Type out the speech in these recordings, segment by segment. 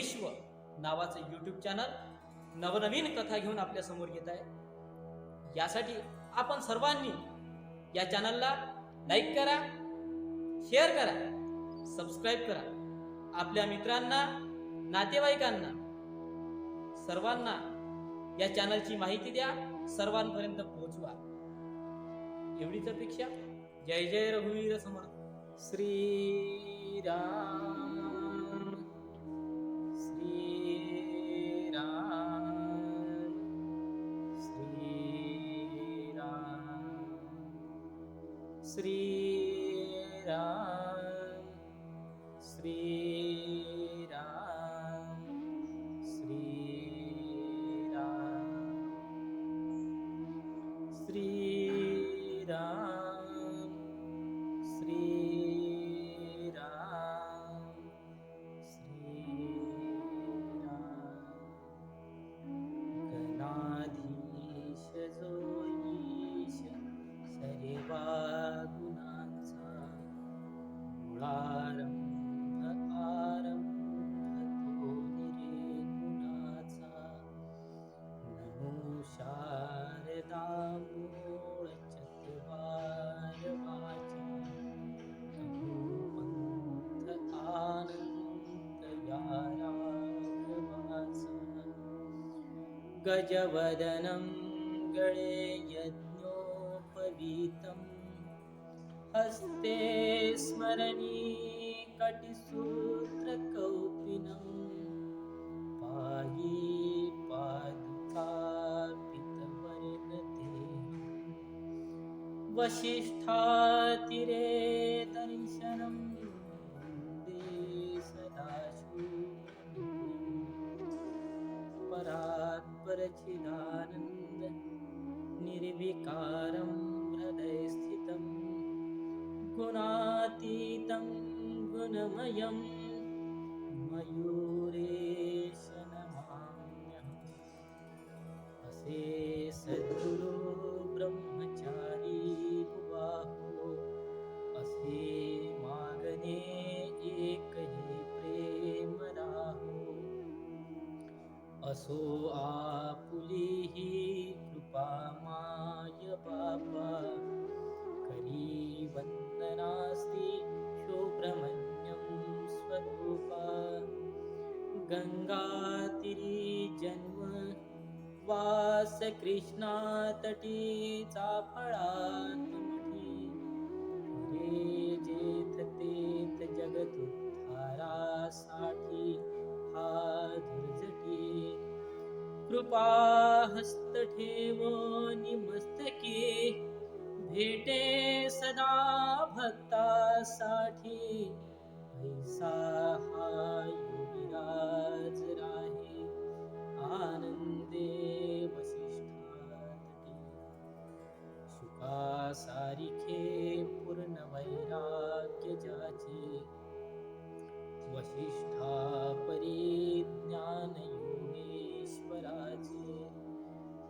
विश्व नावाचं YouTube channel नवनवीन कथा घेऊन आपल्या समोर येत आहे। यासाठी आपण सर्वांनी या चॅनलला लाईक करा, शेअर करा, सबस्क्राईब करा, आपल्या मित्रांना, नातेवाईकांना, सर्वांना या चॅनलची माहिती द्या, सर्वांपर्यंत पोहोचवा। एवढीच अपेक्षा। जय जय रघुवीर समर्थ। श्री राम, श्री राम, श्री राम, श्री राम, श्री राम, श्री राम, श्री राम, श्री राम, श्री राम। गणाधीश जो ईश सर्वा गुणांचा, मूळारंभ आरंभ तो निर्गुणाचा। नमो शारदा मूळ चत्वार वाचा, नमो पंथ आनंद या राघवाचा। गजवदनं गळे यज्ञोपवीतं, हस्ते स्मरणी कटिसूत्र कौपिनं। पायी पादुका पितवर्णदेहं, वसिष्ठातीरे दर्शनं वन्दे सदाशिवं। परात्परचिदानन्द निर्विकारं हृदयस्थितं, गुणातीतं गुणमयं मयूरेश नमाम्यहम्। असे सद्गुरु ब्रह्मचारी भुवाहो, असे मागणे एकही प्रेम राहो। असो आपुलीही कृपा माय बापा, करी वंदना श्री सुब्रह्मण्यं स्वरूपा। गंगातीरी जन्म वास, कृष्णा तटी चाफळात मठी। रे जेथ तेथ जगदुद्धारासाठी हा धुर्जटी। कृपा हस्त ठेवो निमस्तकी, भेटे सदा भक्तासाठी। ऐसा हा योगीराज राहे, आनंदे वसिष्ठातटी। शुका सारिखे पूर्ण वैराग्य ज्याचे, वसिष्ठा परी ज्ञान योगेश्वराचे।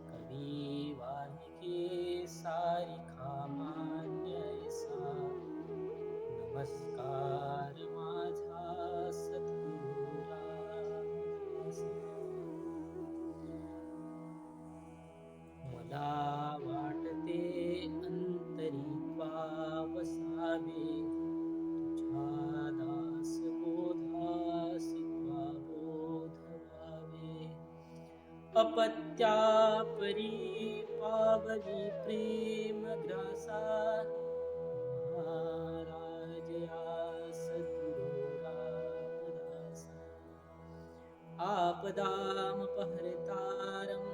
कवी वाल्मिकी सारिखा मान्य ऐसा, नमस्कार माझा सद्गुरू रामदासा। मला वाटते अंतरी वसावे, तुझ्या दास बोधासी बोध व्हावे। अपत्यापरी पावली प्रेम ग्रासा, महाराज या सद्गुरू रामदासा। आपदामपहर्तारं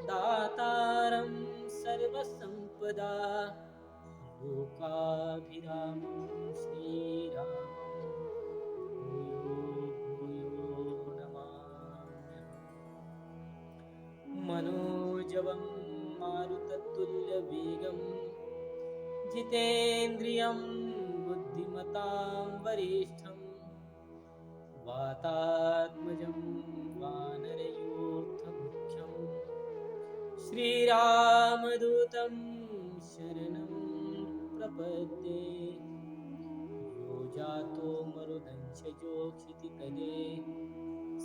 दातारं सर्वसंपदा, लोकाभिरामं श्रीरामं भूयो भूयो नमाम्यहम्। मनोजवं मारुततुल्यवेगं, जितेन्द्रियं बुद्धिमतां वरिष्ठं। वातात्मजं वानरयूथमुख्यं, श्रीरामदूतं शरणं प्रपद्ये। यो जातो मरुदंशजो क्षितितले,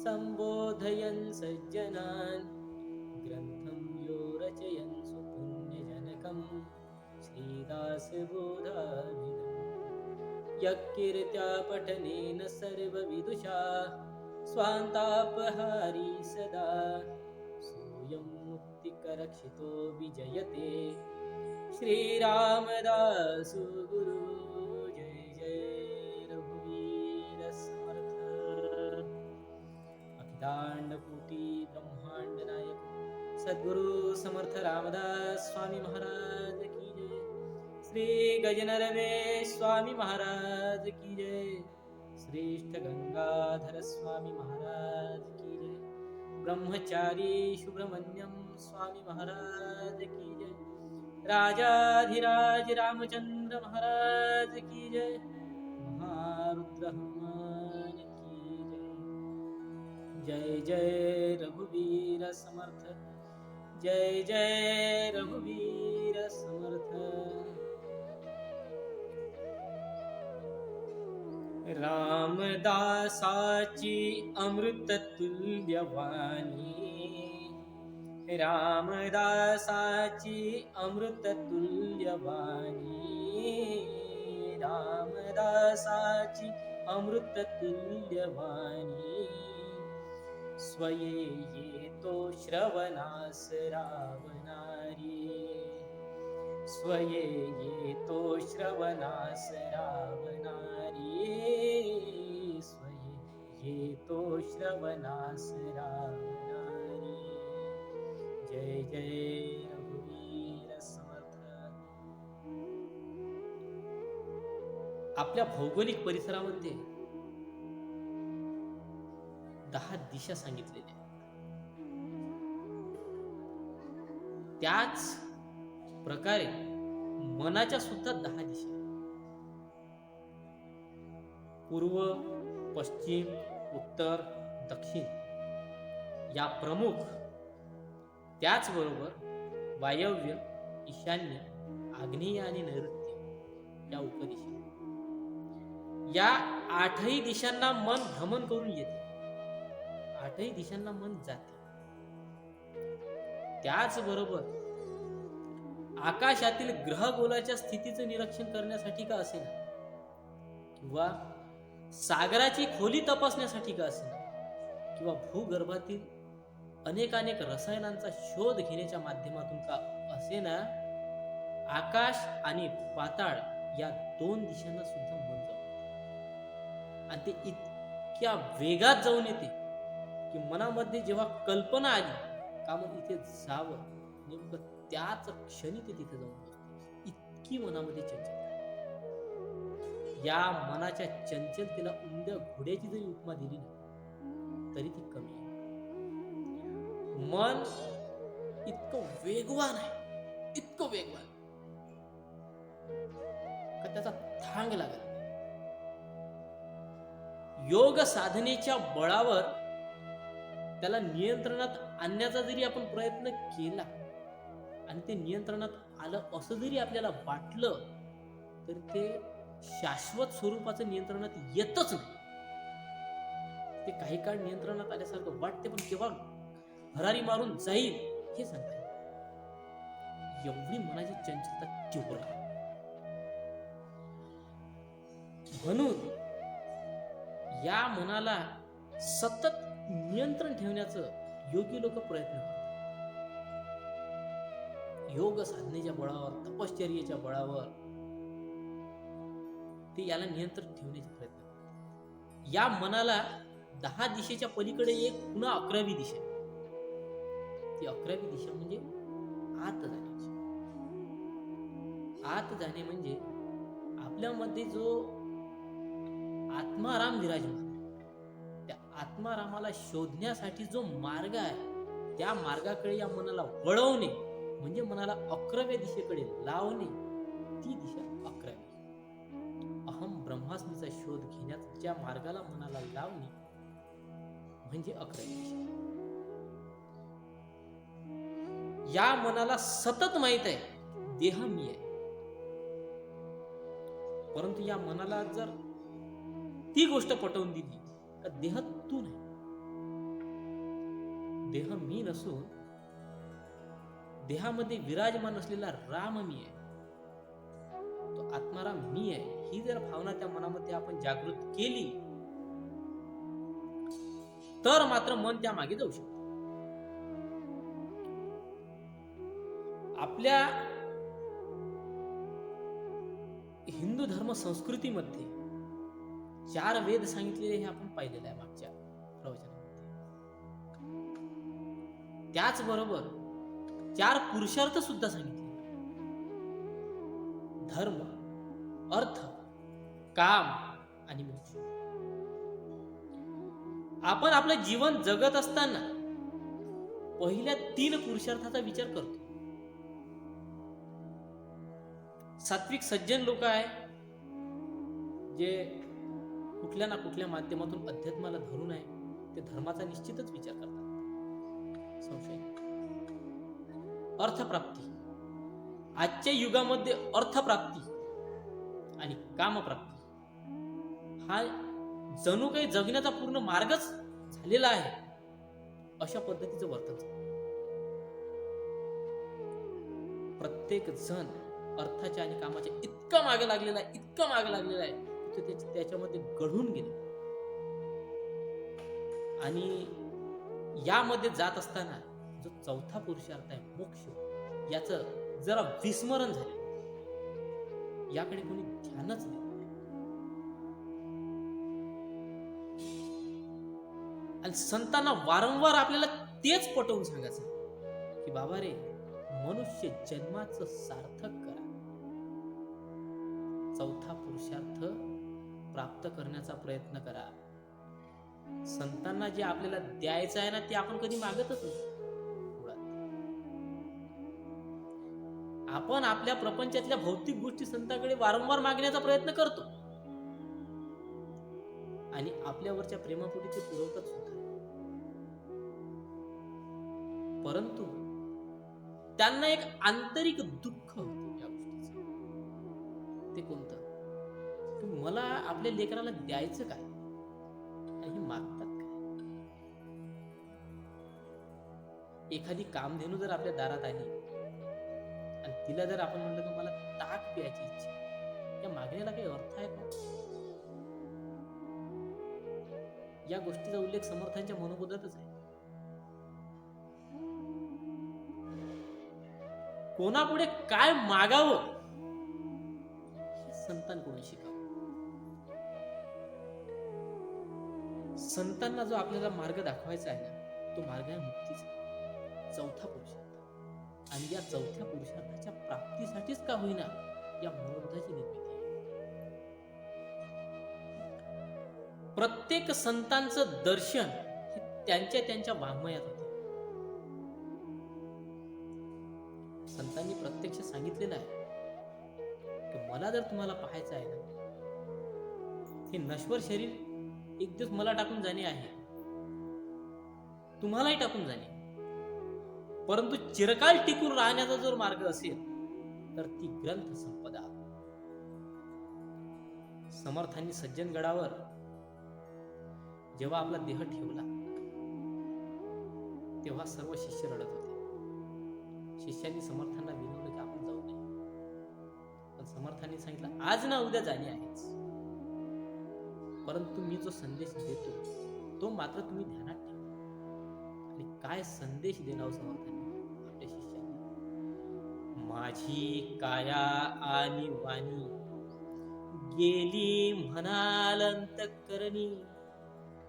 संबोधयन् सज्जनान् ग्रन्थं यो रचयन् सुपुण्यजनकं श्रीदासबोधाभिधम् यत्कीर्त्या पठनेन सर्वविदुषा स्वान्तापहारी सदा सोऽयं मुक्तिकरक्षितो विजयते श्रीरामदासु गुरु। जय जय रघुवीर समर्थ। अखिलांडकोटी ब्रह्मांड नायक सद्गुरु समर्थ रामदास स्वामी महाराज की जय। श्री गजनरवेश स्वामी महाराज की जय। श्रेष्ठ गंगाधर स्वामी महाराज की जय। ब्रह्मचारी सुब्रमण्यम स्वामी महाराज की जय। राजाधिराज रामचंद्र महाराज की जय। महारुद्र हनुमान की जय। जय जय रघुवीर समर्थ। जय जय रघुवीर समर्थ। रामदासाची अमृततुल्यवाणी रामदासाची अमृततुल्यवाणी रामदासाची अमृततुल्यवाणी स्वये येतो श्रवणास रावणारी स्वये येतो श्रवणास रावणारी स्वये येतो श्रवणास रावणारी। जय जय रघुवीर समर्थ। आपल्या भौगोलिक परिसरामध्ये 10 दिशा सांगितलेल्या आहेत। त्याच प्रकारे मनाच्या सुद्धा 10 दिशा आहेत। पूर्व, पश्चिम, उत्तर, दक्षिण या प्रमुख, त्याचबरोबर वायव्य, ईशान्य, आग्नेय आणि नैऋत्य या उपदिशा। या 8ही दिशांना मन भ्रमण करून येते, 8ही दिशांना मन जाते। त्याचबरोबर आकाशातील ग्रहगोलाच्या स्थितीचं निरीक्षण करण्यासाठी का असेना किंवा सागराची खोली तपासण्यासाठी का असेना किंवा भूगर्भातील अनेक रसायनांचा शोध घेण्याच्या माध्यमातून का असेना आकाश आणि पाताळ या 2 दिशांना सुद्धा मन जाते आणि ते इतक्या वेगात जाऊन येते की मनामध्ये जेव्हा कल्पना आली का मग इथे जावं नेमकं त्याच क्षणी ते तिथे जाऊन बसते। इतकी मनामध्ये चंचलता आहे। या मनाच्या चंचलतेला उमद्या घोड्याची जरी उपमा दिली ना तरी ती कमी आहे। मन इतकं वेगवान आहे, इतकं वेगवान का त्याचा थांग लागत नाही। योग साधनेच्या बळावर त्याला नियंत्रणात आणण्याचा जरी आपण प्रयत्न केला आणि ते नियंत्रणात आलं असं जरी आपल्याला वाटलं तर ते शाश्वत स्वरूपाचं नियंत्रणात येतच नाही। ते काही काळ नियंत्रणात आल्यासारखं वाटते पण केव्हा भरारी मारून जाईल हे सांगता येईल। एवढी मनाची चंचलता तीव्र आहे। म्हणून या मनाला सतत नियंत्रण ठेवण्याचं योगी लोक प्रयत्न करतात। योग साधनेच्या बळावर, तपश्चर्येच्या बळावर ते याला नियंत्रण ठेवण्याचा प्रयत्न करतात। या मनाला 10 दिशेच्या पलीकडे एक पुन्हा 11वी दिशा, ती 11वी दिशा म्हणजे आत जाण्याची। आत जाणे म्हणजे आपल्यामध्ये जो आत्माराम विराजमान, त्या आत्मारामाला शोधण्यासाठी जो मार्ग आहे त्या मार्गाकडे या मनाला वळवणे म्हणजे मनाला 11व्या दिशेकडे लावणे, ती दिशा 11वी। अहम ब्रह्मास्मीचा शोध घेण्याच्या मार्गाला मनाला लावणे म्हणजे 11वी दिशा। या मनाला सतत माहित आहे देह मी आहे, परंतु या मनाला जर ती गोष्ट पटवून दिली का देह तू नाही, देह मी नसून देहामध्ये विराजमान असलेला राम मी आहे, तो आत्माराम मी आहे, ही जर भावना त्या मनामध्ये आपण जागृत केली तर मात्र मन त्या मागे जाऊ शकतो. आपल्या हिंदू धर्म संस्कृतीमध्ये 4 वेद सांगितलेले हे आपण पाहिलेले आहे मागच्या प्रवचनामध्ये. त्याचबरोबर 4 पुरुषार्थ सुद्धा सांगितले: धर्म, अर्थ, काम आणि मोक्ष. आपण आपलं जीवन जगत असताना पहिल्या 3 पुरुषार्थाचा विचार करतो. सात्विक सज्जन लोक आहे जे कुठल्या ना कुठल्या माध्यमातून अध्यात्माला धरून आहे, ते धर्माचा निश्चितच विचार करतात, संशय नाही. अर्थप्राप्ती, आजच्या युगामध्ये अर्थप्राप्ती आणि कामप्राप्ती हा जणू काही जगण्याचा पूर्ण मार्गच झालेला आहे, अशा पद्धतीचं वर्तन चालतं. प्रत्येक जण अर्थाच्या आणि कामाच्या इतका मागे लागलेला आहे, इतका मागे लागलेला आहे, त्याच्यामध्ये गढून गेले. आणि यामध्ये जात असताना जो 4था पुरुषार्थ आहे मोक्ष, याचं जरा विस्मरण झाले, याकडे कोणी ध्यानच नाही. आणि संतांना वारंवार आपल्याला तेच पटवून सांगायचं की बाबा रे, मनुष्य जन्माचं सार्थक करा, 4था पुरुषार्थ प्राप्त करण्याचा प्रयत्न करा. संतांना जे आपल्याला द्यायचं आहे ना, ते आपण कधी मागतच नाही. आपण आपल्या प्रपंचातल्या भौतिक गोष्टी संतांकडे वारंवार मागण्याचा प्रयत्न करतो आणि आपल्यावरच्या प्रेमापोटी ते पुरवतात सुद्धा. परंतु त्यांना एक आंतरिक दुःख होतं या गोष्टीचं. ते कोणतं? की मला आपल्या लेकराला द्यायचं काय आणि हे मागतात काय. एखादी कामधेनू जर आपल्या दारात आली आणि तिला जर आपण म्हणलं की मला ताक प्यायची इच्छा, या मागण्याला काही अर्थ आहे का? या गोष्टीचा उल्लेख समर्थांच्या मनोबोधातच आहे. कोणापुढे काय मागावं हे संतांकडून शिकावं. संतांना जो आपल्याला मार्ग दाखवायचा आहे ना, तो मार्ग आहे मुक्तीचा, 4था पुरुषार्थ. आणि या 4थ्या पुरुषार्थाच्या प्राप्तीसाठीच का होईना या मनोबोधाची निर्मिती आहे. प्रत्येक संतांचं दर्शन हे त्यांच्या वाङ्मयात होते. संतांनी प्रत्यक्ष सांगितलेलं आहे की मला जर तुम्हाला पाहायचं आहे ना, हे नश्वर शरीर एक दिवस मला टाकून जाणे आहे, तुम्हालाही टाकून जाणे, परंतु चिरकाल टिकून राहण्याचा जर मार्ग असेल तर ती ग्रंथ संपदा. समर्थांनी सज्जनगडावर जेव्हा आपला देह ठेवला तेव्हा सर्व शिष्य रडत होते. शिष्यांनी समर्थांना विनवलं की आपण जाऊ नये, पण समर्थांनी सांगितलं आज ना उद्या जाणे आहेच, परंतु मी जो संदेश देतो तो मात्र तुम्ही ध्यानात ठेवा. आणि काय संदेश देणार समर्थांनी आपल्या शिष्यांना? माझी काया आणि वाणी गेली म्हणाल अंतःकरणी,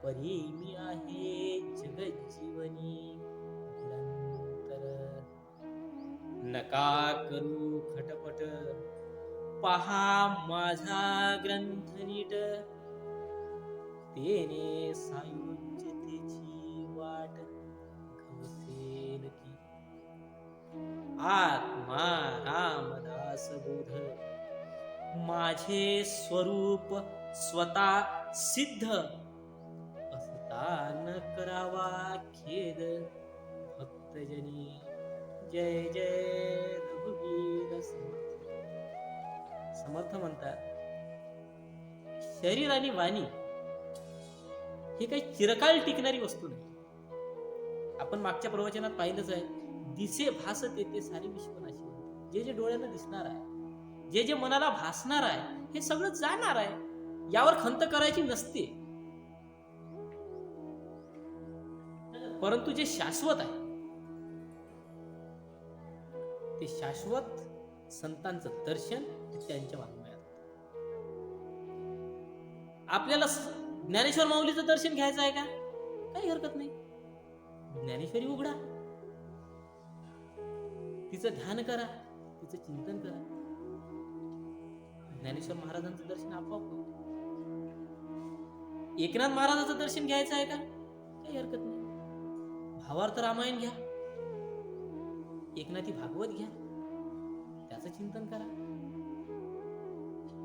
परी मी आहे जगज्जीवनी निरंतर. नका करू खटपट, पहा माझा ग्रंथ नीट, तेने सायुज्यतेची वाट घवसेल की. आत्मा रामदास बोध, माझे स्वरूप स्वतः सिद्ध, असता न करावा खेद भक्तजनी. जय जय रघुवीर समर्थ. समर्थ म्हणतात शरीर आणि वाणी ही काही चिरकाल टिकणारी वस्तू नाही. आपण मागच्या प्रवचनात पाहिलंच आहे, दिसे भास तेथे सारे विश्वनाशी. जे जे डोळ्यांना दिसणार आहे, जे जे मनाला भासणार आहे, हे सगळं जाणार आहे. यावर खंत करायची नसते. परंतु जे शाश्वत आहे, ते शाश्वत संतांचं दर्शन त्यांच्या वाङ्मयात. आपल्याला ज्ञानेश्वर माऊलीचं दर्शन घ्यायचं आहे का? काही हरकत नाही. ज्ञानेश्वरी उघडा, तिचं ध्यान करा, तिचं चिंतन करा. ज्ञानेश्वर महाराजांचं दर्शन आपोआप होईल. एकनाथ महाराजांचं दर्शन घ्यायचं आहे का? काही हरकत नाही. भावार्थ रामायण घ्या, एकनाथी भागवत घ्या, त्याचं चिंतन करा,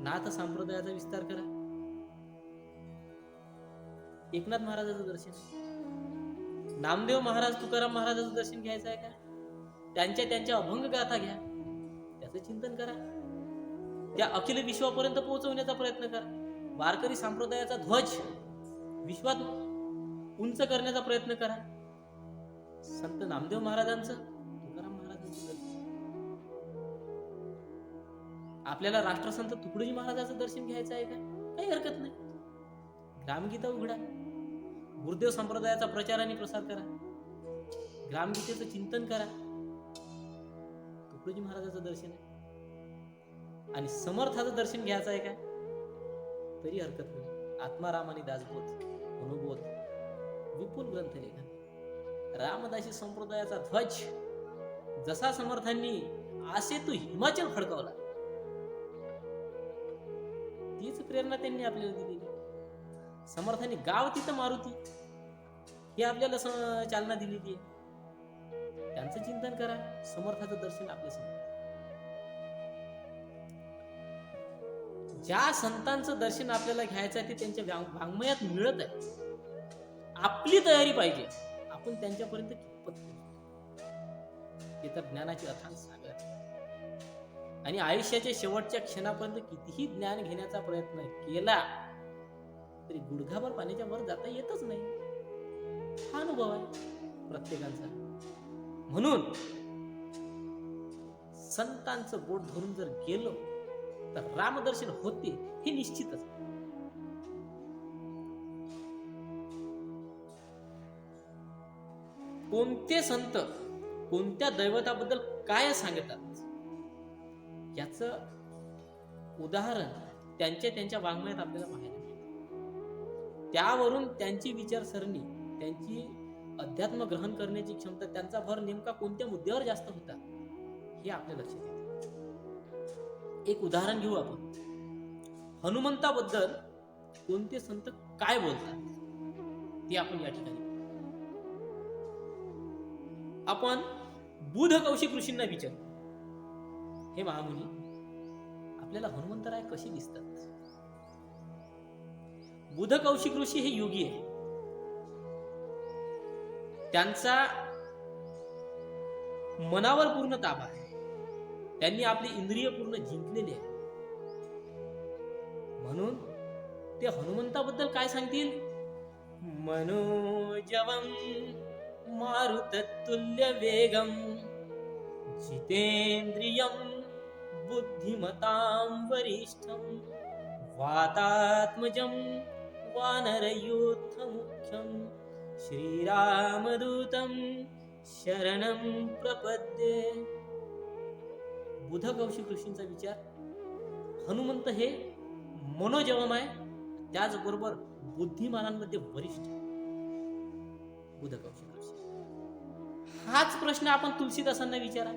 नाथ संप्रदायाचा विस्तार करा. एकनाथ महाराजांचं दर्शन, नामदेव महाराज, तुकाराम महाराजांचं दर्शन घ्यायचं आहे का? त्यांच्या अभंग गाथा घ्या, त्याचं चिंतन करा, त्या अखिल विश्वापर्यंत पोहोचवण्याचा प्रयत्न करा. वारकरी संप्रदायाचा ध्वज विश्वात उंच करण्याचा प्रयत्न करा. संत नामदेव महाराजांचं, तुकाराम महाराजांचं दर्शन. आपल्याला राष्ट्रसंत तुकडोजी महाराजांचं दर्शन घ्यायचं आहे का? काही हरकत नाही. ग्रामगीता उघडा, गुरुदेव संप्रदायाचा प्रचार आणि प्रसार करा, ग्रामगीतेचं चिंतन करा. तुकडोजी महाराजांचं दर्शन आहे. आणि समर्थाचं दर्शन घ्यायचं आहे का? तरी हरकत नाही. आत्माराम आणि दासबोध, अनुभोध, विपुल ग्रंथलेखन, रामदासी संप्रदायाचा ध्वज जसा समर्थांनी आसेतू हिमाचल फडकावला, तीच प्रेरणा त्यांनी आपल्याला दिलेली. समर्थांनी गाव तिथं मारुती हे आपल्याला चालना दिलेली आहे. त्यांचं चिंतन करा, समर्थाचं दर्शन आपल्या समोर. ज्या संतांचं दर्शन आपल्याला घ्यायचं आहे ते त्यांच्या वाङ्मयात मिळत आहे. आपली तयारी पाहिजे, आपण त्यांच्यापर्यंत कितपत पोहोचतो. ते तर ज्ञानाचे अथांग सागर. आणि आयुष्याच्या शेवटच्या क्षणापर्यंत कितीही ज्ञान घेण्याचा प्रयत्न केला तरी गुडघाभर पाण्याच्या वर जाता येतच नाही. हा अनुभव आहे प्रत्येकाचा. म्हणून संतांचं बोट धरून जर गेलो तर रामदर्शन होते हे निश्चितच. कोणते संत कोणत्या दैवताबद्दल काय सांगतात याचं उदाहरण त्यांच्या वाङ्मयात आपल्याला पाहायला मिळते. त्यावरून त्यांची विचारसरणी, त्यांची अध्यात्म ग्रहण करण्याची क्षमता, त्यांचा भर नेमका कोणत्या मुद्द्यावर जास्त होता हे आपल्या लक्षात येते. एक उदाहरण घेऊ आपण. हनुमंताबद्दल कोणते संत काय बोलतात ते आपण या ठिकाणी आपण बुध कौशिक ऋषींना विचारू. हे महामुनी, आपल्याला हनुमंतराय कशी दिसतात? बुध कौशिक ऋषी हे योगी आहे. त्यांचा मनावर पूर्ण ताबा आहे. त्यांनी आपली इंद्रिय पूर्ण जिंकलेली आहे. म्हणून ते हनुमंताबद्दल काय सांगतील? मनोजवं मारुततुल्य वेगं जितेंद्रियं बुद्धिमतां वरिष्ठं वातात्मजं वानरयूथमुख्यं श्रीरामदूतं शरणं प्रपद्ये. बुध कौशिक ऋषींचा विचार, हनुमंत हे मनोजवम आहे, त्याचबरोबर बुद्धिमानांमध्ये वरिष्ठ. बुध कौशिक ऋषी. हाच प्रश्न आपण तुलसीदासांना विचारा.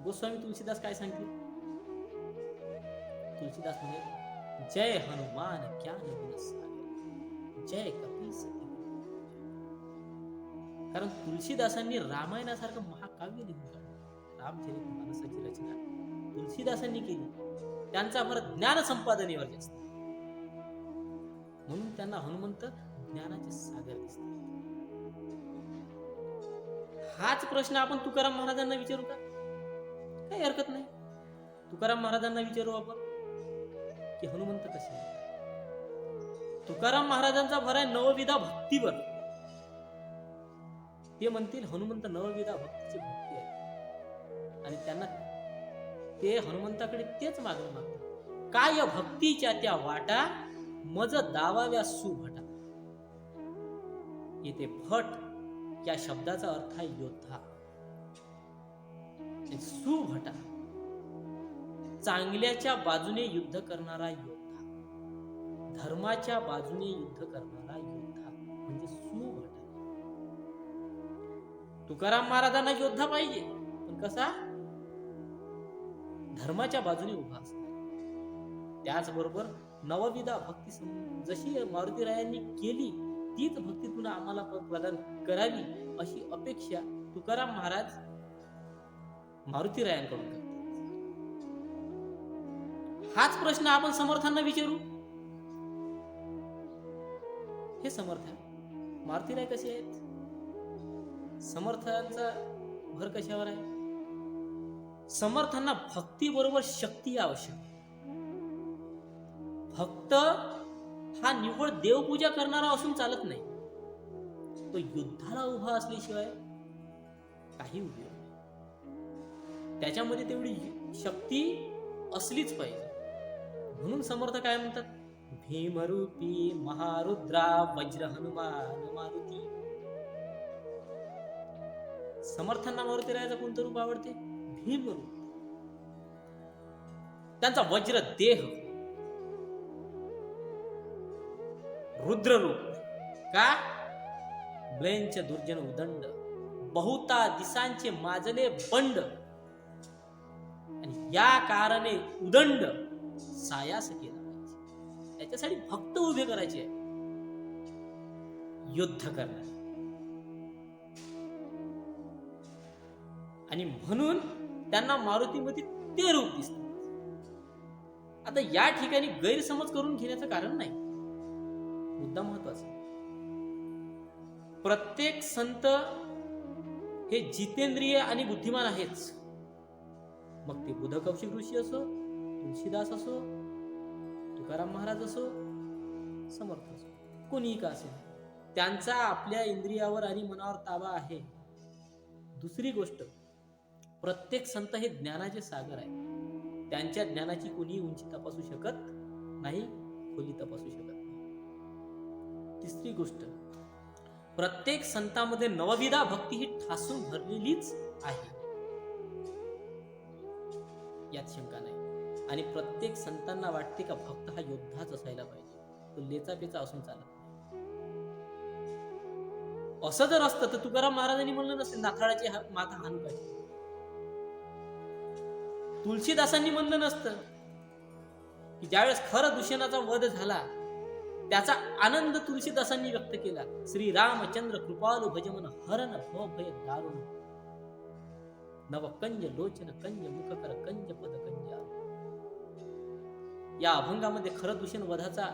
गोस्वामी तुलसीदास काय सांगतील? तुलसीदास म्हणे, जय हनुमान ज्ञान गुण सागर, जय कपी सती. कारण तुलसीदासांनी रामायणासारखं महाकाव्य लिहून काढलं. रामचरित मानसाची रचना तुलसीदासांनी केली. त्यांचा भर ज्ञान संपादनेवर जास्त, म्हणून त्यांना हनुमंत ज्ञानाचे सागर दिसतात. हाच प्रश्न आपण तुकाराम महाराजांना विचारू का? काही हरकत नाही. तुकाराम महाराजांना विचारू आपण की हनुमंत कसे आहे. तुकाराम महाराजांचा भर आहे नवविधा भक्तीवर. ते म्हणतील हनुमंत नवविधा भक्तीची भक्ती आहे, आणि त्यांना ते हनुमंताकडे तेच मागणं मागतात. काय भक्तीच्या त्या वाटा मज दावाव्या सुभटा. येथे भट या शब्दाचा अर्थ आहे योद्धा. सुभटा चांगल्याच्या बाजूने युद्ध करणारा योद्धा, धर्माच्या बाजूने युद्ध करणारा योद्धा म्हणजे सुभटा. तुकाराम महाराजांना योद्धा पाहिजे, पण कसा? धर्माच्या बाजूने उभा असणार. त्याचबरोबर नवविधा भक्ती जशी मारुतीरायांनी केली तीच भक्ती तुला आम्हाला प्रदान करावी अशी अपेक्षा तुकाराम महाराज मारुतीरायांकडून करतात. हाच प्रश्न आपण समर्थांना विचारू. हे समर्थ मारुतीराय कसे आहेत? समर्थांचा भर कशावर आहे? समर्थांना भक्ती बरोबर शक्ती आवश्यक. भक्त हा निव्वळ देवपूजा करणारा असून चालत नाही. तो युद्धाला उभा असल्याशिवाय काही उपयोग नाही. त्याच्यामध्ये तेवढी शक्ती असलीच पाहिजे. म्हणून समर्थ काय म्हणतात? भीमरूपी महारुद्रा वज्र हनुमान मारुती. समर्थांना मारुतीरायाचं कोणतं रूप आवडते? भीमरूप. त्यांचा वज्र देह, रुद्ररूप. का? ब्लेंच दुर्जन उदंड, बहुता दिसांचे माजले बंड, आणि या कारणे उदंड सायास केला पाहिजे. त्याच्यासाठी भक्त उभे करायचे, युद्ध करणार. आणि म्हणून त्यांना मारुतीमध्ये ते रूप दिसतात. आता या ठिकाणी गैरसमज करून घेण्याचं कारण नाही. मुद्दा महत्वाचा. प्रत्येक संत हे जितेंद्रिय आणि बुद्धिमान आहेच. मग ते बुध कौशिक ऋषी असो, तुलसीदास असो, तुकाराम महाराज असो, समर्थ असो, कोणीही का असेल, त्यांचा आपल्या इंद्रियावर आणि मनावर ताबा आहे. दुसरी गोष्ट, प्रत्येक संत हे ज्ञानाचे सागर आहे. त्यांच्या ज्ञानाची कोणी उंची तपासू शकत नाही, खोली तपासू शकत नाही. तिसरी गोष्ट, प्रत्येक संतांमध्ये नवविधा भक्ती ही ठासून भरलेलीच आहे, यात शंका नाही. आणि प्रत्येक संतांना वाटते का भक्त हा योद्धाच असायला पाहिजे, तो लेचा पेचा असून चालत नाही. असं जर असतं तर तुकाराम महाराजांनी म्हणलं नसेल नाथाळाची माता हानुकाची. तुलसीदासांनी म्हणलं नसतं की ज्यावेळेस खरं दूषणाचा वध झाला त्याचा आनंद तुलसीदासांनी व्यक्त केला. श्री रामचंद्र कृपालु भजमन हरण भव भय दारुण, नव कंज लोचन कंज मुखकर कंज पद कंज. या अभंगामध्ये खरं दूषण वधाचा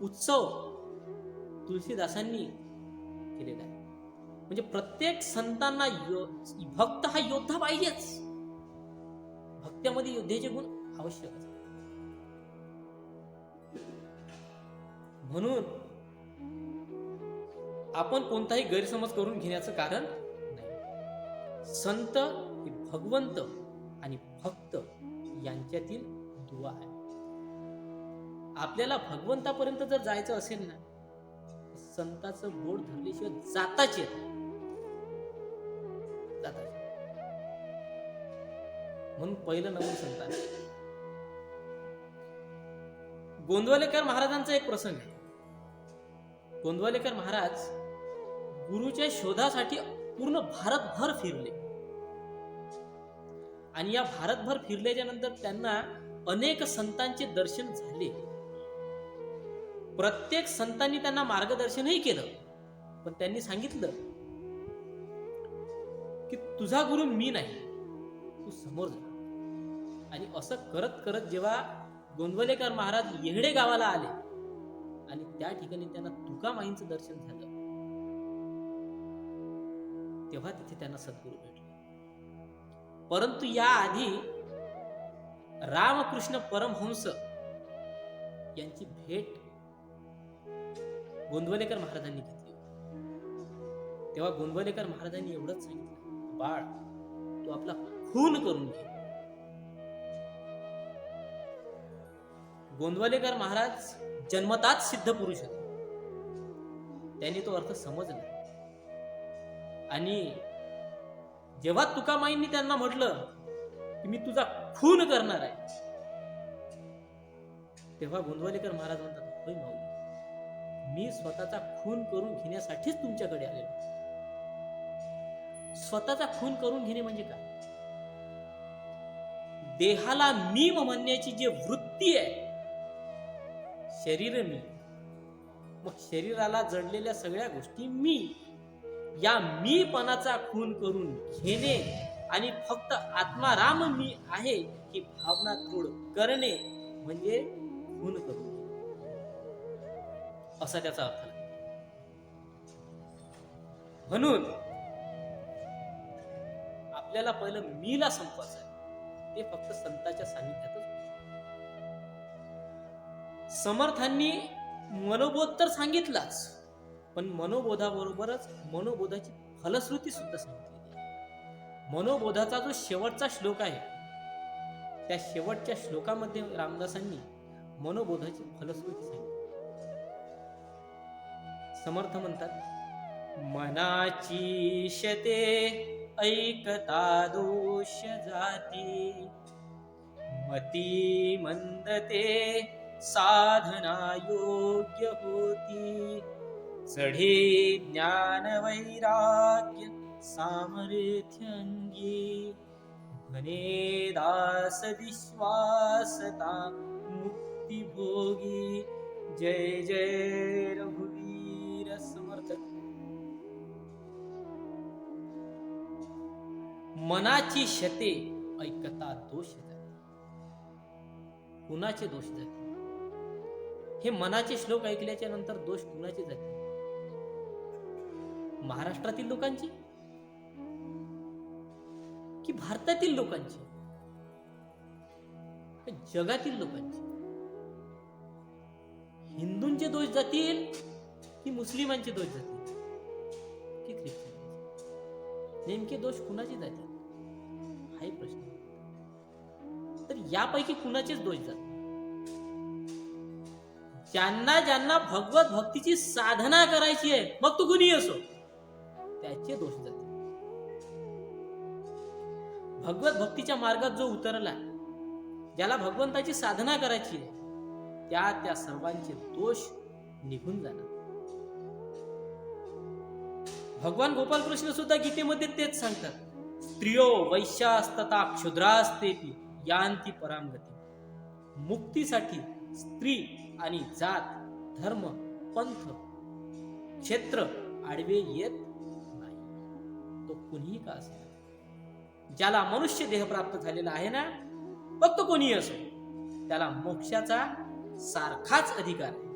उत्सव तुलसीदासांनी केलेला आहे. म्हणजे प्रत्येक संतांना भक्त हा योद्धा पाहिजेच. भक्त्यामध्ये योद्ध्याचे गुण आवश्यक असतात. म्हणून आपण कोणताही गैरसमज करून घेण्याचं कारण नाही. संत हे भगवंत आणि भक्त यांच्यातील दुवा आहे. आपल्याला भगवंतापर्यंत जर जायचं असेल ना, संताचं बोट धरल्याशिवाय जाताच येत नाही. म्हणून पहिलं नमून संतांना. गोंदवलेकर महाराजांचा एक प्रसंग आहे. गोंदवलेकर महाराज गुरुच्या शोधासाठी पूर्ण भारतभर फिरले. आणि या भारतभर फिरल्याच्या नंतर त्यांना अनेक संतांचे दर्शन झाले. प्रत्येक संतांनी त्यांना मार्गदर्शनही केलं, पण त्यांनी सांगितलं की तुझा गुरु मी नाही, तू समोर जा. आणि असं करत करत जेव्हा गोंदवलेकर महाराज येहडे गावाला आले आणि त्या ठिकाणी त्यांना तुकामाईंचं दर्शन झालं, तेव्हा तिथे त्यांना सद्गुरू भेटले. परंतु या आधी रामकृष्ण परमहंस यांची भेट गोंदवलेकर महाराजांनी घेतली. तेव्हा गोंदवलेकर महाराजांनी एवढंच सांगितलं, बाळ तू आपला खून करून घे. गोंदवलेकर महाराज जन्मताच सिद्ध पुरुष होते. त्यांनी तो अर्थ समजला. आणि जेव्हा तुकामाईंनी त्यांना म्हटलं की मी तुझा खून करणार आहे, तेव्हा गोंदवलेकर महाराज म्हणतात, होय माऊली, मी स्वतःचा खून करून घेण्यासाठीच तुमच्याकडे आलेलो. स्वतःचा खून करून घेणे म्हणजे काय? देहाला मी म्हणण्याची जी वृत्ती आहे, शरीर मी, मग शरीराला जडलेल्या सगळ्या गोष्टी मी, या मीपणाचा खून करून घेणे आणि फक्त आत्माराम मी आहे ही भावना दृढ करणे म्हणजे खून करून घेणे, असा त्याचा अर्थ आहे. म्हणून आपल्याला पहिलं मीला संपवायचं आहे. ते फक्त संतांच्या सानिध्यातच. समर्थांनी मनोबोध तर सांगितलाच, पण मनोबोधाबरोबरच मनोबोधाची फलश्रुती सुद्धा सांगितली. मनोबोधाचा जो शेवटचा श्लोक आहे, त्या शेवटच्या श्लोकामध्ये रामदासांनी मनोबोधाची फलश्रुती सांगितली. समर्थ म्हणतात, मनाची शते ऐकता दोष जाती, मती मंदते साधना योग्य होती, चढे ज्ञान वैराग्य सामर्थ्य अंगी, म्हणे दास विश्वासता मुक्ती भोगी. जय जय रघुवीर समर्थ. मनाची शते ऐकता दोष जाते. कुणाचे दोष जाते? हे मनाचे श्लोक ऐकल्याच्या नंतर दोष कुणाचे जाते? महाराष्ट्रातील लोकांची की भारतातील लोकांची, जगातील लोकांची? हिंदूंचे दोष जातील की मुस्लिमांचे दोष जातील की ख्रिश्चन? नेमके दोष कुणाचे जातील हाही प्रश्न. तर यापैकी कुणाचेच दोष जातात? ज्यांना ज्यांना भगवत भक्तीची साधना करायची आहे, मग तो कुणी असो, त्याचे दोष जातील. भगवत भक्तीच्या मार्गात जो उतरला, ज्याला भगवंताची साधना करायची आहे, त्या सर्वांचे दोष निघून जाणार. भगवान गोपालकृष्ण सुद्धा गीतेमध्ये तेच सांगतात, स्त्रियो वैश्यास्तता क्षुद्रास्तेपि यांती परामगती. मुक्तीसाठी स्त्री आणि जात, धर्म, पंथ, क्षेत्र आडवे येत नाही. तो कुणीही का असेल, ज्याला मनुष्य देह प्राप्त झालेला आहे ना, फक्त कोणीही असो, त्याला मोक्षाचा सारखाच अधिकार आहे.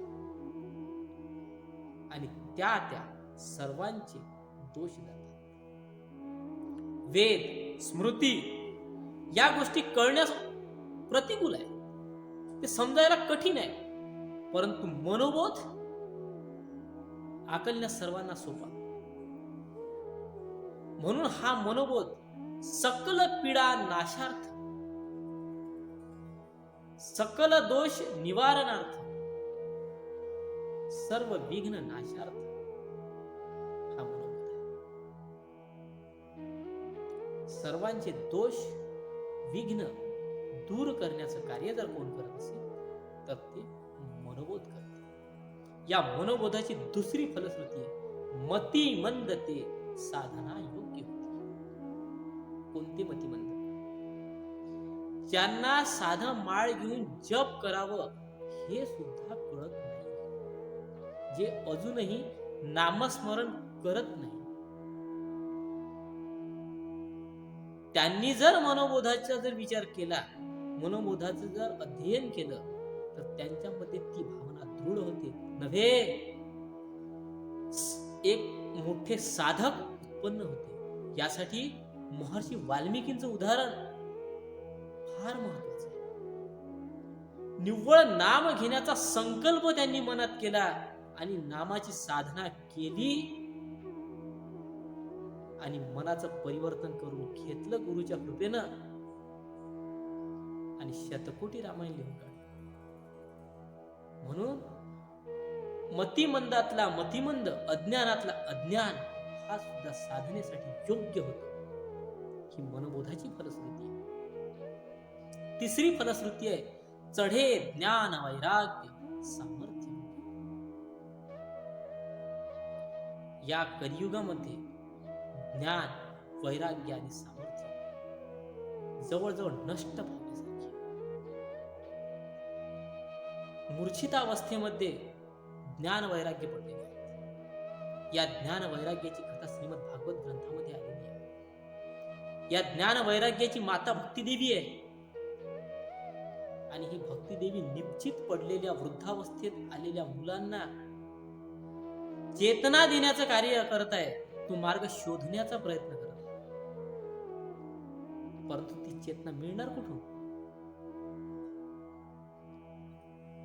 आणि त्या सर्वांचे दोष जातात. वेद, स्मृती या गोष्टी कळण्यास प्रतिकूल आहे, ते समजायला कठीण आहे, परंतु मनोबोध आकलण्यास सर्वांना सोपा. म्हणून हा मनोबोध सकल पीडा नाशार्थ, सकल दोष निवारणार्थ, सर्व विघ्न नाशार्थ हा मनोबोध आहे. सर्वांचे दोष विघ्न दूर करण्याचं कार्य जर कोण करत असेल तर ते मनोबोध करते. या मनोबोधाची दुसरी फलश्रुती आहे, मती मंदते साधना योग्य होती. कोणते मती मंद? ज्यांना साधा माळ घेऊन जप करावं हे सुद्धा कळत नाही, जे अजूनही नामस्मरण करत नाही, त्यांनी जर मनोबोधाचा जर विचार केला, मनोबोधाचं जर अध्ययन केलं, तर त्यांच्यामध्ये ती भावना दृढ होते नव्हे, एक मोठे साधक उत्पन्न होते. यासाठी महर्षी वाल्मिकींचं उदाहरण फार महत्वाचं आहे. निव्वळ नाम घेण्याचा संकल्प त्यांनी मनात केला आणि नामाची साधना केली, आणि मनाचं परिवर्तन करून घेतलं गुरुच्या कृपेनं आणि शतकोटी रामायण लिहून काढलं. म्हणून मतिमंदातला मतिमंद, अज्ञानातला अज्ञान हा सुद्धा साधनेसाठी योग्य होतो. ही मनोबोधाची फलश्रुती आहे. तिसरी फलश्रुती आहे चढे ज्ञान वैराग्य सामर्थ्य. या कलियुगामध्ये ज्ञान, वैराग्य आणि सामर्थ्य जवळजवळ नष्ट पावण्यासारखी. मूर्छितावस्थेमध्ये ज्ञान वैराग्य पडलेले आहेत. या ज्ञान वैराग्याची कथा श्रीमद भागवत ग्रंथामध्ये आलेली आहे. या ज्ञान वैराग्याची माता भक्तिदेवी आहे आणि ही भक्तिदेवी निश्चित पडलेल्या वृद्धावस्थेत आलेल्या मुलांना चेतना देण्याचं कार्य करत आहे. तो मार्ग शोधण्याचा प्रयत्न करत आहे. परंतु ती चेतना मिळणार कुठून?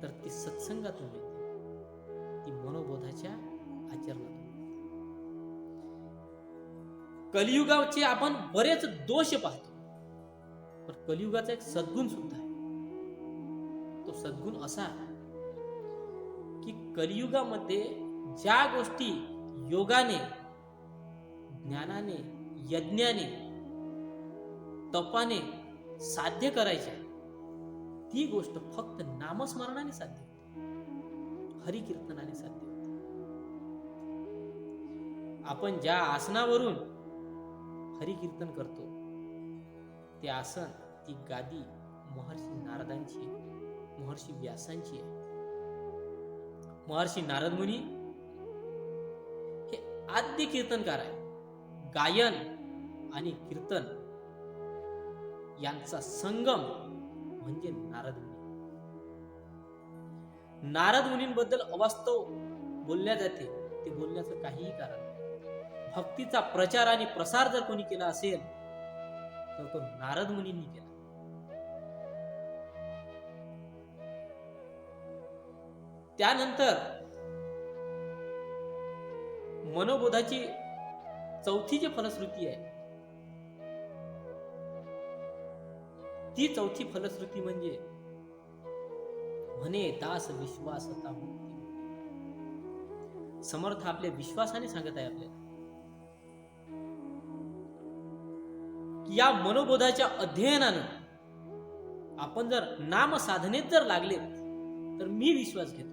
तर ती सत्संगातून मिळते, ती मनोबोधाच्या आचरणातून. कलियुगाचे आपण बरेच दोष पाहतो, पण कलियुगाचा एक सद्गुण सुद्धा आहे. तो सद्गुण असा की कलियुगामध्ये ज्या गोष्टी योगाने, ज्ञानाने, यज्ञाने, तपाने साध्य करायच्या, ती गोष्ट फक्त नामस्मरणाने साध्य होते, हरिकीर्तनाने साध्य होते. आपण ज्या आसनावरून हरिकीर्तन करतो ते आसन, ती गादी महर्षी नारदांची आहे, महर्षी व्यासांची आहे. महर्षी नारद मुनी हे आद्य कीर्तनकार आहे. गायन आणि कीर्तन यांचा संगम म्हणजे नारद मुनी. नारद मुनींबद्दल अवास्तव बोलल्या जाते, ते बोलण्याचं काहीही कारण नाही. भक्तीचा प्रचार आणि प्रसार जर कोणी केला असेल तर तो नारद मुनींनी केला. त्यानंतर मनोबोधाची चौथी जी फलश्रुती आहे, ती चौथी फलश्रुती म्हणजे म्हणे दास विश्वासता मुक्ती. समर्थ आपल्या विश्वासाने सांगत आहे आपल्याला की या मनोबोधाच्या अध्ययनानं आपण जर नाम साधनेत जर लागले तर मी विश्वास घेतो.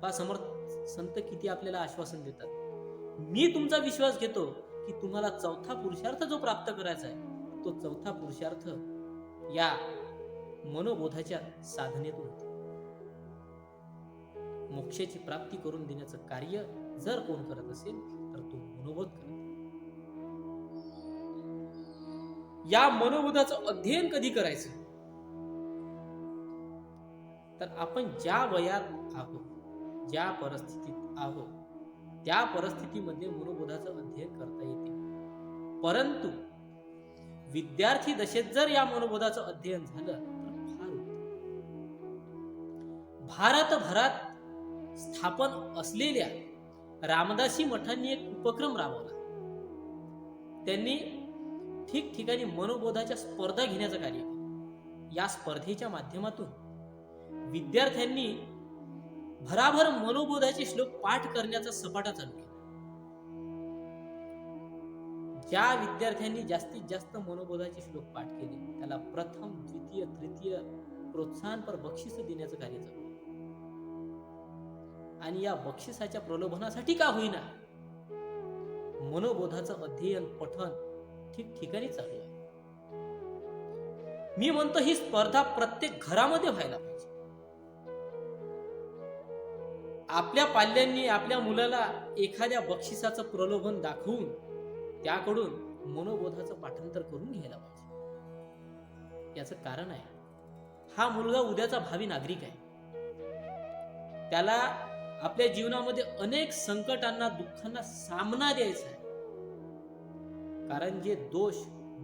पहा समर्थ संत किती आपल्याला आश्वासन देतात. मी तुमचा विश्वास घेतो की तुम्हाला चौथा पुरुषार्थ जो प्राप्त करायचा आहे, तो चौथा पुरुषार्थ या मनोबोधाच्या साधनेतून होतो. मोक्षाची प्राप्ती करून देण्याचं कार्य जर कोण करत असेल तर तो मनोबोध करतो. या मनोबोधाचं अध्ययन कधी करायचं? तर आपण ज्या वयात आहोत, ज्या परिस्थितीत आहोत, त्या परिस्थितीमध्ये मनोबोधाचं अध्ययन करता येते. परंतु विद्यार्थी दशेत जर या मनोबोधाचं अध्ययन झालं तर फार उत्तम. भारतभरात स्थापन असलेल्या रामदासी मठांनी एक उपक्रम राबवला. त्यांनी ठिकठिकाणी मनोबोधाच्या स्पर्धा घेण्याचं कार्य केलं. या स्पर्धेच्या माध्यमातून विद्यार्थ्यांनी भराभर मनोबोधाचे श्लोक पाठ करण्याचा सपाटा चालू केला. ज्या विद्यार्थ्यांनी जास्तीत जास्त मनोबोधाचे श्लोक पाठ केले त्याला प्रथम, द्वितीय, तृतीय प्रोत्साहनपर बक्षीस देण्याचं कार्य चालू. आणि या बक्षिसाच्या प्रलोभनासाठी का होईना मनोबोधाचं अध्ययन, पठन ठिकठिकाणी चालू आहे. मी म्हणतो ही स्पर्धा प्रत्येक घरामध्ये व्हायला पाहिजे. आपल्या पाल्यांनी आपल्या मुलाला एखाद्या बक्षिसाचं प्रलोभन दाखवून त्याकडून मनोबोधाचं पाठांतर करून घ्यायला पाहिजे. याचं कारण आहे, हा मुलगा उद्याचा भावी नागरिक आहे. त्याला आपल्या जीवनामध्ये अनेक संकटांना, दुःखांना सामना द्यायचा आहे. कारण जे दोष,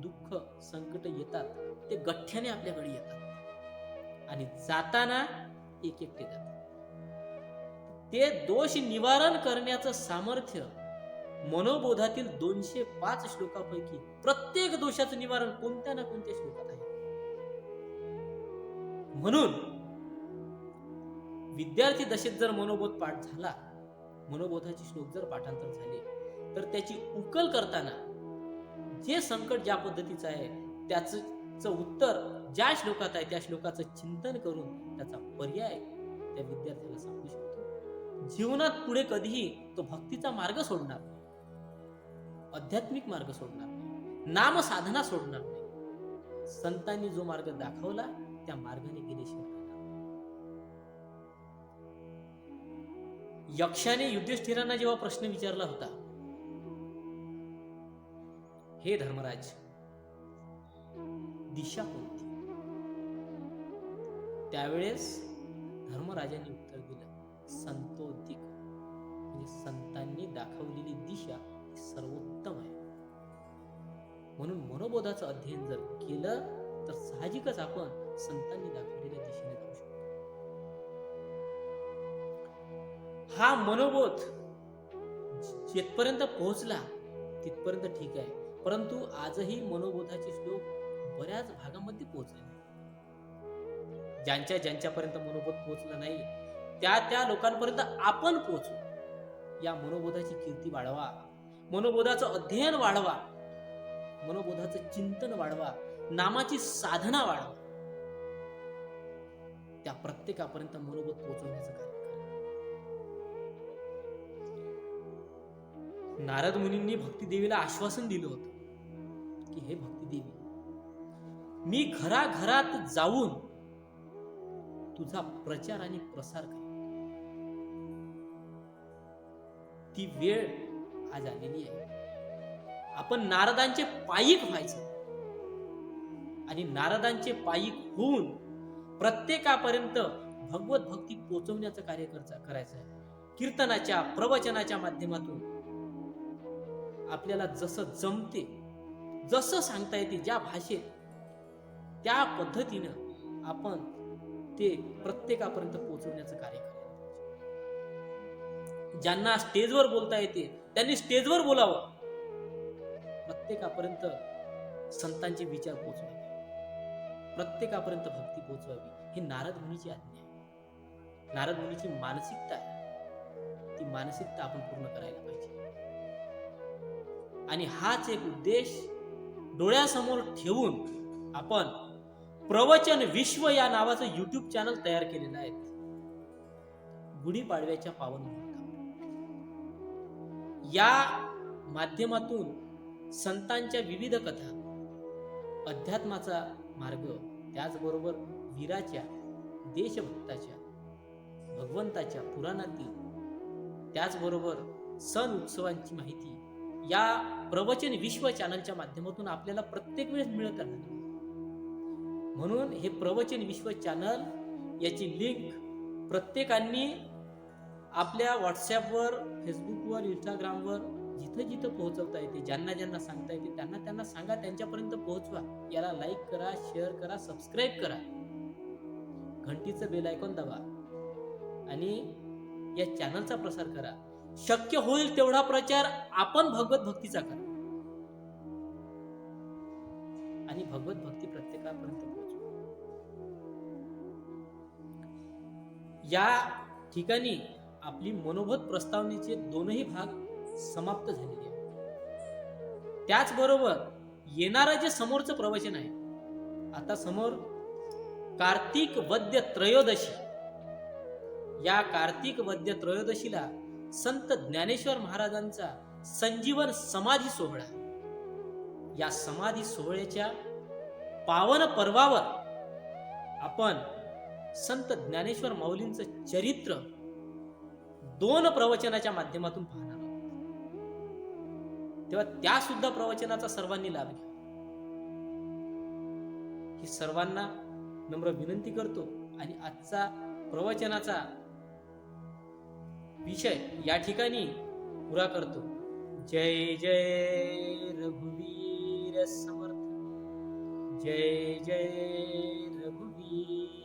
दुःख, संकट येतात ते गठ्ठ्याने आपल्याकडे येतात आणि जाताना एक एकटे जातात. ते दोष निवारण करण्याचं सामर्थ्य मनोबोधातील 205 श्लोकापैकी प्रत्येक दोषाचं निवारण कोणत्या ना कोणत्या श्लोकात आहे. म्हणून विद्यार्थी दशेत जर मनोबोध पाठ झाला, मनोबोधाचे श्लोक जर पाठांतर झाले, तर त्याची उकल करताना जे संकट ज्या पद्धतीचं आहे त्याचं उत्तर ज्या श्लोकात आहे त्या श्लोकाचं चिंतन करून त्याचा पर्याय त्या विद्यार्थ्याला सांगू शकतो. जीवनात पुढे कधीही तो भक्तीचा मार्ग सोडणार नाही, आध्यात्मिक मार्ग सोडणार नाही, नाम साधना सोडणार नाही. संतांनी जो मार्ग दाखवला त्या मार्गाने गेल्याशिवाय यक्षाने युधिष्ठिरांना जेव्हा प्रश्न विचारला होता, हे धर्मराज, दिशा कोणती? त्यावेळेस धर्मराजांनी उत्तर दिलं, संतोदिक, म्हणजे संतांनी दाखवलेली दिशा ही सर्वोत्तम आहे. म्हणून मनोबोधाचं अध्ययन जर केलं तर साहजिकच आपण संतांनी दाखवलेल्या दिशेने जाऊ शकतो. हा मनोबोध जिथपर्यंत पोहोचला तिथपर्यंत ठीक आहे, परंतु आजही मनोबोधाचे श्लोक बऱ्याच भागामध्ये पोहोचले नाही. ज्यांच्यापर्यंत मनोबोध पोहोचला नाही त्या लोकांपर्यंत आपण पोहोचू. या मनोबोधाची कीर्ती वाढवा, मनोबोधाचं अध्ययन वाढवा, मनोबोधाचं चिंतन वाढवा, नामाची साधना वाढवा. त्या प्रत्येकापर्यंत मनोबोध पोहोचवण्याचं कार्य करा. नारद मुनींनी भक्तिदेवीला आश्वासन दिलं होतं की हे भक्तिदेवी, मी घराघरात जाऊन तुझा प्रचार आणि प्रसार करेन. ती वेळ आज आलेली आहे. आपण नारदांचे पायीक व्हायचं आणि नारदांचे पायीक होऊन प्रत्येकापर्यंत भगवत भक्ती पोचवण्याचं कार्य करायचं आहे. कीर्तनाच्या, प्रवचनाच्या माध्यमातून आपल्याला जसं जमते, जसं सांगता येते, ज्या भाषेत, त्या पद्धतीनं आपण ते प्रत्येकापर्यंत पोहोचवण्याचं कार्य करायला पाहिजे. ज्यांना स्टेजवर बोलता येते त्यांनी स्टेजवर बोलावं. प्रत्येकापर्यंत संतांचे विचार पोहोचवावे, प्रत्येकापर्यंत भक्ती पोहोचवावी, ही नारद मुनीची आज्ञा आहे, नारद मुनीची मानसिकता आहे. ती मानसिकता आपण पूर्ण करायला पाहिजे. आणि हाच एक उद्देश डोळ्यासमोर ठेवून आपण प्रवचन विश्व या नावाचं YouTube चॅनल तयार केलेलं आहे. गुढीपाडव्याच्या पावन मुहूर्तावर या माध्यमातून संतांच्या विविध कथा, अध्यात्माचा मार्ग, त्याचबरोबर वीराच्या, देशभक्ताच्या, भगवंताच्या पुराणातील, त्याचबरोबर सण उत्सवांची माहिती या प्रवचन विश्व चॅनलच्या माध्यमातून आपल्याला प्रत्येक वेळेस मिळत राहते. म्हणून हे प्रवचन विश्व चॅनल, याची लिंक प्रत्येकांनी आपल्या व्हॉट्सॲपवर, फेसबुकवर, इंस्टाग्रामवर जिथं जिथं पोहोचवता येते, ज्यांना सांगता येते त्यांना सांगा, त्यांच्यापर्यंत पोहोचवा. याला लाईक करा, शेअर करा, सबस्क्राईब करा, घंटीचं बेल आयकॉन दाबा आणि या चॅनलचा प्रसार करा. शक्य होईल तेवढा प्रचार आपण भगवत भक्तीचा करा आणि भगवत भक्ती प्रत्येकापर्यंत पोहोचवा. या ठिकाणी आपली मनोबोध प्रस्तावनेचे दोनही भाग समाप्त झालेले आहेत. त्याचबरोबर येणारं जे समोरचं प्रवचन आहे, आता समोर कार्तिक वद्य त्रयोदशी, या कार्तिक वद्य त्रयोदशीला संत ज्ञानेश्वर महाराजांचा संजीवन समाधी सोहळा, या समाधी सोहळ्याच्या पावन पर्वावर आपण संत ज्ञानेश्वर माऊलींचं चरित्र 2 प्रवचनाच्या माध्यमातून पाहणार आहोत. तेव्हा त्या सुद्धा प्रवचनाचा सर्वांनी लाभ घ्या, ही सर्वांना नम्र विनंती करतो. आणि आजचा प्रवचनाचा विषय या ठिकाणी पुरा करतो. जय जय रघुवीर समर्थ, जय जय रघुवीर